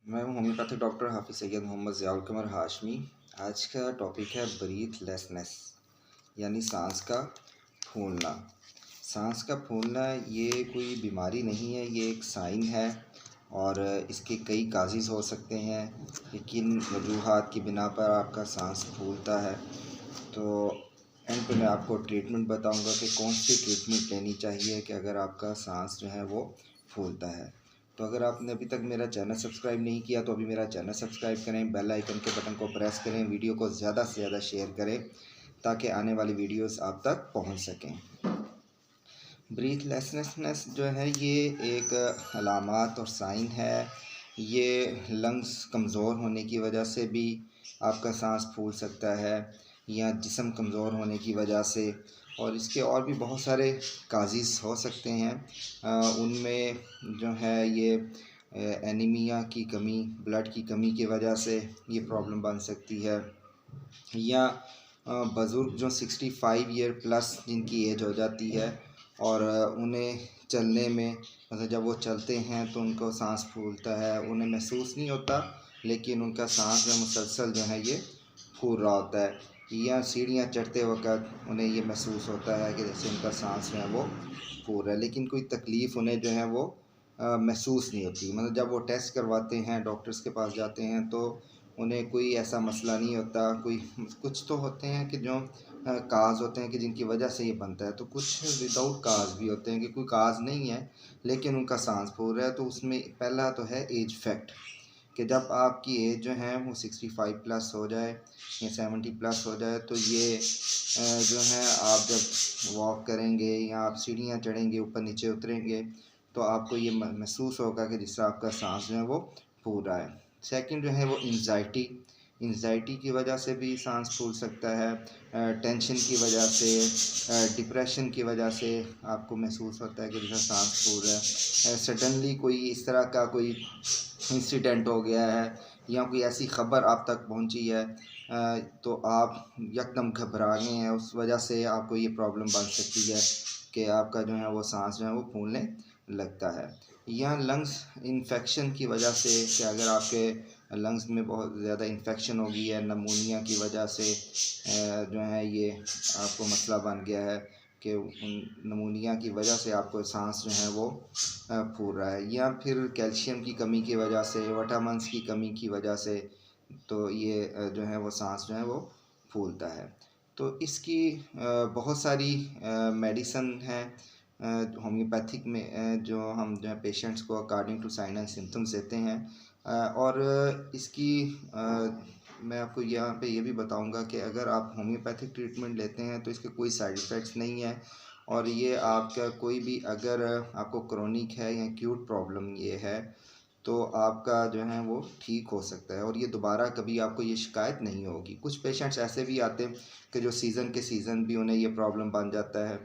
मैं हूँ homeopathic doctor हाफिज़ सैयद मोहम्मद ज़ियाउल कमर हाशमी। आज का टॉपिक है ब्रीथलेसनेस यानी सांस का फूलना। सांस का फूलना ये कोई बीमारी नहीं है, ये एक साइन है और इसके कई काज़ेज़ हो सकते हैं। लेकिन वजूहात की बिना पर आपका सांस फूलता है तो एंड पे मैं आपको ट्रीटमेंट बताऊंगा कि कौन सी ट्रीटमेंट लेनी चाहिए कि अगर आपका सांस जो है वो फूलता है। तो अगर आपने अभी तक मेरा चैनल सब्सक्राइब नहीं किया तो अभी मेरा चैनल सब्सक्राइब करें, बेल आइकन के बटन को प्रेस करें, वीडियो को ज़्यादा से ज़्यादा शेयर करें ताकि आने वाली वीडियोस आप तक पहुंच सकें। ब्रीथलेसनेस जो है ये एक अलामात और साइन है। ये लंग्स कमज़ोर होने की वजह से भी आपका सांस फूल सकता है या जिस्म कमज़ोर होने की वजह से, और इसके और भी बहुत सारे काज़िज़ हो सकते हैं। उनमें जो है ये एनीमिया की कमी, ब्लड की कमी की वजह से ये प्रॉब्लम बन सकती है। या बुज़ुर्ग जो 65 ईयर प्लस जिनकी एज हो जाती है और उन्हें चलने में, मतलब जब वो चलते हैं तो उनको सांस फूलता है, उन्हें महसूस नहीं होता लेकिन उनका सांस में मुसलसल जो है ये फूल रहा होता है। या सीढ़ियाँ चढ़ते वक्त उन्हें ये महसूस होता है कि जैसे उनका सांस जो है वो फूल रहा है, लेकिन कोई तकलीफ़ उन्हें जो है वो महसूस नहीं होती। मतलब जब वो टेस्ट करवाते हैं, डॉक्टर्स के पास जाते हैं तो उन्हें कोई ऐसा मसला नहीं होता। कोई कुछ तो होते हैं कि जो काज़ होते हैं कि जिनकी वजह से ये बनता है, तो कुछ विदाउट काज़ भी होते हैं कि कोई काज़ नहीं है लेकिन उनका सांस फूल रहा है। तो उसमें पहला तो है एज फैक्ट कि जब आपकी एज जो है वो 65 प्लस हो जाए या 70 प्लस हो जाए तो ये जो है आप जब वॉक करेंगे या आप सीढ़ियाँ चढ़ेंगे, ऊपर नीचे उतरेंगे तो आपको ये महसूस होगा कि जिस तरह आपका सांस जो है वो फूल रहा है। सेकंड जो है वो एंजाइटी की वजह से भी सांस फूल सकता है। टेंशन की वजह से, डिप्रेशन की वजह से आपको महसूस होता है कि जैसे सांस फूल रहा है। सडनली कोई इस तरह का कोई इंसिडेंट हो गया है या कोई ऐसी ख़बर आप तक पहुंची है तो आप यकदम घबरा गए हैं, उस वजह से आपको ये प्रॉब्लम बन सकती है कि आपका जो है वो सांस जो है वो फूलने लगता है। या लंग्स इन्फेक्शन की वजह से कि अगर आपके लंग्स में बहुत ज़्यादा इन्फेक्शन हो गई है नमूनिया की वजह से, जो है ये आपको मसला बन गया है कि नमूनिया की वजह से आपको सांस जो है वो फूल रहा है। या फिर कैल्शियम की कमी की वजह से, विटामिन्स की कमी की वजह से तो ये जो है वो सांस जो है वो फूलता है। तो इसकी बहुत सारी मेडिसन हैं होम्योपैथिक में, जो हम जो है पेशेंट्स को according to sign and symptoms देते हैं। और इसकी मैं आपको यहाँ पे ये भी बताऊंगा कि अगर आप होम्योपैथिक ट्रीटमेंट लेते हैं तो इसके कोई साइड इफ़ेक्ट्स नहीं है, और ये आपका कोई भी अगर आपको क्रोनिक है या एक्यूट प्रॉब्लम ये है तो आपका जो है वो ठीक हो सकता है और ये दोबारा कभी आपको ये शिकायत नहीं होगी। कुछ पेशेंट्स ऐसे भी आते हैं कि जो सीज़न के सीज़न भी उन्हें ये प्रॉब्लम बन जाता है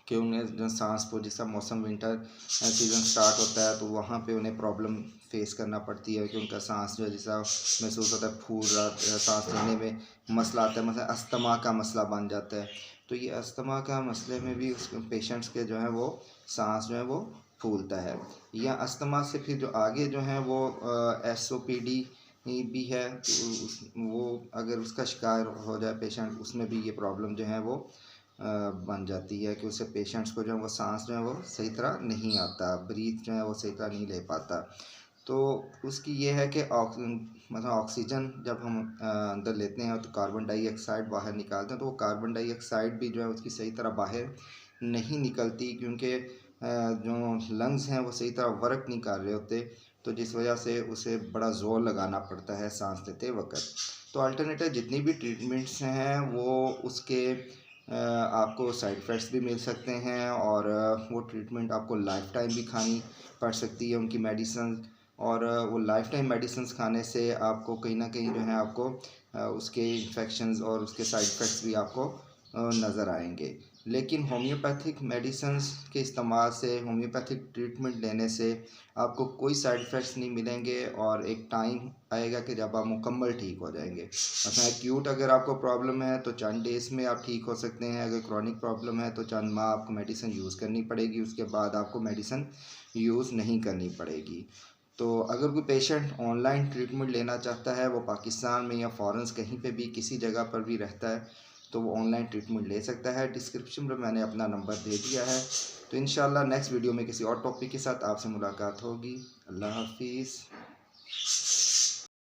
कि उन्हें जो सांस को, जैसा मौसम विंटर सीज़न स्टार्ट होता है तो वहाँ पे उन्हें प्रॉब्लम फेस करना पड़ती है कि उनका सांस जो है जैसा महसूस होता है फूल रहा, सांस लेने में मसला आता है, मतलब अस्थमा का मसला बन जाता है। तो ये अस्थमा का मसले में भी उस पेशेंट्स के जो है वो सांस जो है वो फूलता है। या अस्थमा से फिर जो आगे जो है वो SOPD भी है, तो वो अगर उसका शिकार हो जाए पेशेंट, उसमें भी ये प्रॉब्लम जो है वो बन जाती है कि उससे पेशेंट्स को जो है वो सांस जो है वो सही तरह नहीं आता, ब्रीथ जो है वो सही तरह नहीं ले पाता। तो उसकी ये है कि मतलब ऑक्सीजन जब हम अंदर लेते हैं तो कार्बन डाइऑक्साइड बाहर निकालते हैं, तो वो कार्बन डाइऑक्साइड भी जो है उसकी सही तरह बाहर नहीं निकलती क्योंकि जो लंग्स हैं वो सही तरह वर्क नहीं कर रहे होते, तो जिस वजह से उसे बड़ा ज़ोर लगाना पड़ता है सांस लेते वक्त। तो अल्टरनेटिव जितनी भी ट्रीटमेंट्स हैं वो उसके आपको साइड इफ़ेक्ट्स भी मिल सकते हैं और वो ट्रीटमेंट आपको लाइफ टाइम भी खानी पड़ सकती है उनकी मेडिसिन, और वो लाइफ टाइम मेडिसिन खाने से आपको कहीं ना कहीं जो है आपको उसके इन्फेक्शंस और उसके साइड इफ़ेक्ट्स भी आपको नज़र आएंगे। लेकिन होम्योपैथिक मेडिसिन्स के इस्तेमाल से, होम्योपैथिक ट्रीटमेंट लेने से आपको कोई साइड इफ़ेक्ट्स नहीं मिलेंगे और एक टाइम आएगा कि जब आप मुकम्मल ठीक हो जाएंगे। मतलब एक्यूट अगर आपको प्रॉब्लम है तो चंद डेज़ में आप ठीक हो सकते हैं, अगर क्रॉनिक प्रॉब्लम है तो चंद माह आपको मेडिसिन यूज़ करनी पड़ेगी, उसके बाद आपको मेडिसिन यूज़ नहीं करनी पड़ेगी। तो अगर कोई पेशेंट ऑनलाइन ट्रीटमेंट लेना चाहता है, वो पाकिस्तान में या फ़ॉरेन कहीं पे भी किसी जगह पर भी रहता है, तो वो ऑनलाइन ट्रीटमेंट ले सकता है। डिस्क्रिप्शन में मैंने अपना नंबर दे दिया है। तो इंशाल्लाह नेक्स्ट वीडियो में किसी और टॉपिक के साथ आपसे मुलाकात होगी। अल्लाह हाफिज़।